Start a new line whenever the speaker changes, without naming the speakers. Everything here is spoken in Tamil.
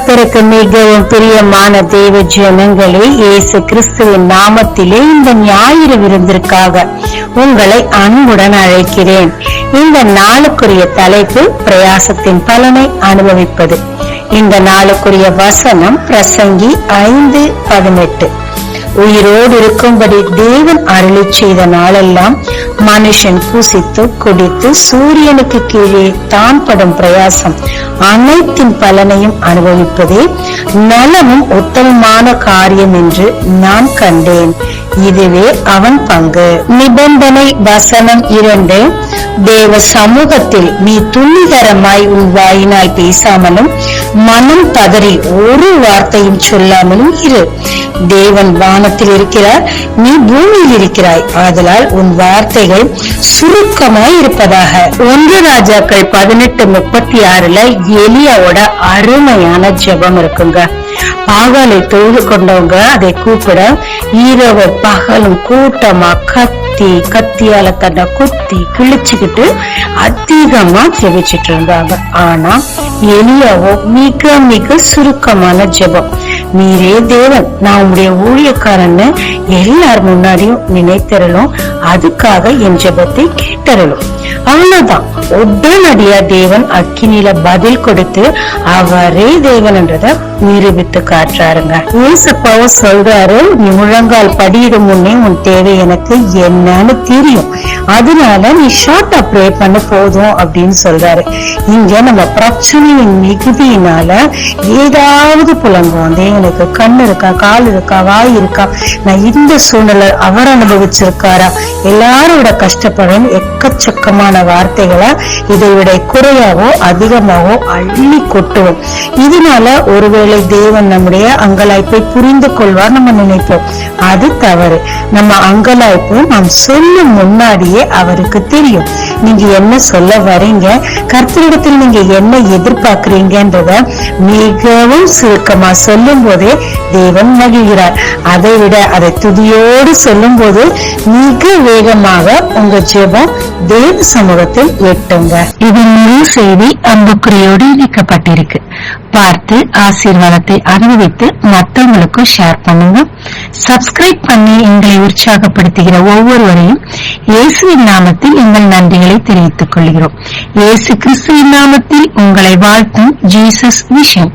கர்த்தருக்கு மிகவும் பிரியமான தேவ ஜனங்களே, இயேசு கிறிஸ்துவின் நாமத்திலே இந்த ஞாயிறு விருந்திற்காக உங்களை அன்புடன் அழைக்கிறேன். இந்த நாளுக்குரிய தலைப்பு பிரயாசத்தின் பலனை அனுபவிப்பது. இந்த நாளுக்குரிய வசனம் பிரசங்கி 5:18. உயிரோடு இருக்கும்படி தேவன் அருளி செய்த நாளெல்லாம் மனுஷன் புசித்து குடித்து சூரியனுக்கு கீழே தான் படும் பிரயாசம் அனைத்தின் பலனையும் அனுபவிப்பதே நலமும் உத்தமமான காரியம் என்று நான் கண்டேன். இதுவே அவன் பங்கு. நிபந்தனை வசனம் 2. தேவ சமூகத்தில் நீ துணிகரமாய் உன் வாயினால் பேசாமலும் மனம் பதறி ஒரு வார்த்தையும் சொல்லாமலும் இரு. தேவன் வானத்தில் இருக்கிறார், நீ பூமியில் இருக்கிறாய். ஆதலால் உன் வார்த்தைகள் சுருக்கமாய் இருப்பதாக. 1 ராஜாக்கள் 18:36 எலியாவோட அருமையான ஜெபம் இருக்குங்க. பாகாலை தொழுது கொண்டவங்க அதை கூப்பிட இரவு பகலும் கூட்டமா கத்தியால தன்னை குத்தி கிழிச்சுக்கிட்டு அதிகமா ஜெபிச்சுட்டு இருந்தாங்க. ஆனா எலியாவோ மிக மிக சுருக்கமான ஜெபம். நீரே தேவன், நான் உங்களுடைய ஊழியக்காரன்னு எல்லார் முன்னாடியும் நினைத்தரலும், அதுக்காக என் ஜெபத்தை கேட்டறலும். அவ்வளவுதான். உடனடியா தேவன் அக்கினியில பதில் கொடுத்து அவரே தேவன் என்றதை நிரூபித்து காட்டுறாருங்க. ஏசப்பாவும் சொல்றாரு, நீ முழங்கால் படியிடும் முன்னே உன் தேவை எனக்கு என்னன்னு தெரியும், அதனால நீ ஷார்ட்டா ப்ரே பண்ண போதும் அப்படின்னு சொல்றாரு. இங்க நம்ம பிரச்சனையின் மிகுதியினால ஏதாவது புலங்குவோம். தேவனுக்கு கண் இருக்கா, கால் இருக்கா, வாய் இருக்கா, நான் இந்த சூழ்நிலை அவர் அனுபவிச்சிருக்காரா, எல்லாரோட கஷ்டப்படும் எக்கச்சக்கமான வார்த்தைகளா இதை விட குறையாவோ அதிகமாவோ அள்ளி கொட்டுவோம். இதனால ஒருவேளை தேவன் நம்முடைய அங்கலாய்ப்பை புரிந்து கொள்வார் நம்ம நினைப்போம். அது தவறு. நம்ம அங்கலாய்ப்பு நாம் சொல்லும் முன்னாடியே அவருக்கு தெரியும். நீங்க என்ன சொல்ல வரீங்க, கர்த்தரிடத்தில் நீங்க என்ன எதிர்பார்க்கிறீங்கன்றத மிகவும் சுருக்கமா சொல்லும் போதே தேவன் மகிழ்கிறார். அதை விட அதை துதியோடு சொல்லும் போது மிக வேகமாக உங்க ஜெபம் தேவ சமூகத்தில் எட்டுங்க. இதன் முழு செய்தி அம்புக்குறியோடு இணைக்கப்பட்டிருக்கு. பார்த்து ஆசீர்வாதத்தை அனுபவித்து மற்றவங்களுக்கும் ஷேர் பண்ணுங்க. சப்ஸ்கிரைப் பண்ணி எங்களை உற்சாகப்படுத்துகிற ஒவ்வொருவரையும் இயேசுவின் நாமத்தில் எங்கள் நன்றிகளை தெரிவித்துக் கொள்கிறோம். இயேசு கிறிஸ்துவின் நாமத்தில் உங்களை வாழ்த்தும் ஜீசஸ் விஷயம்.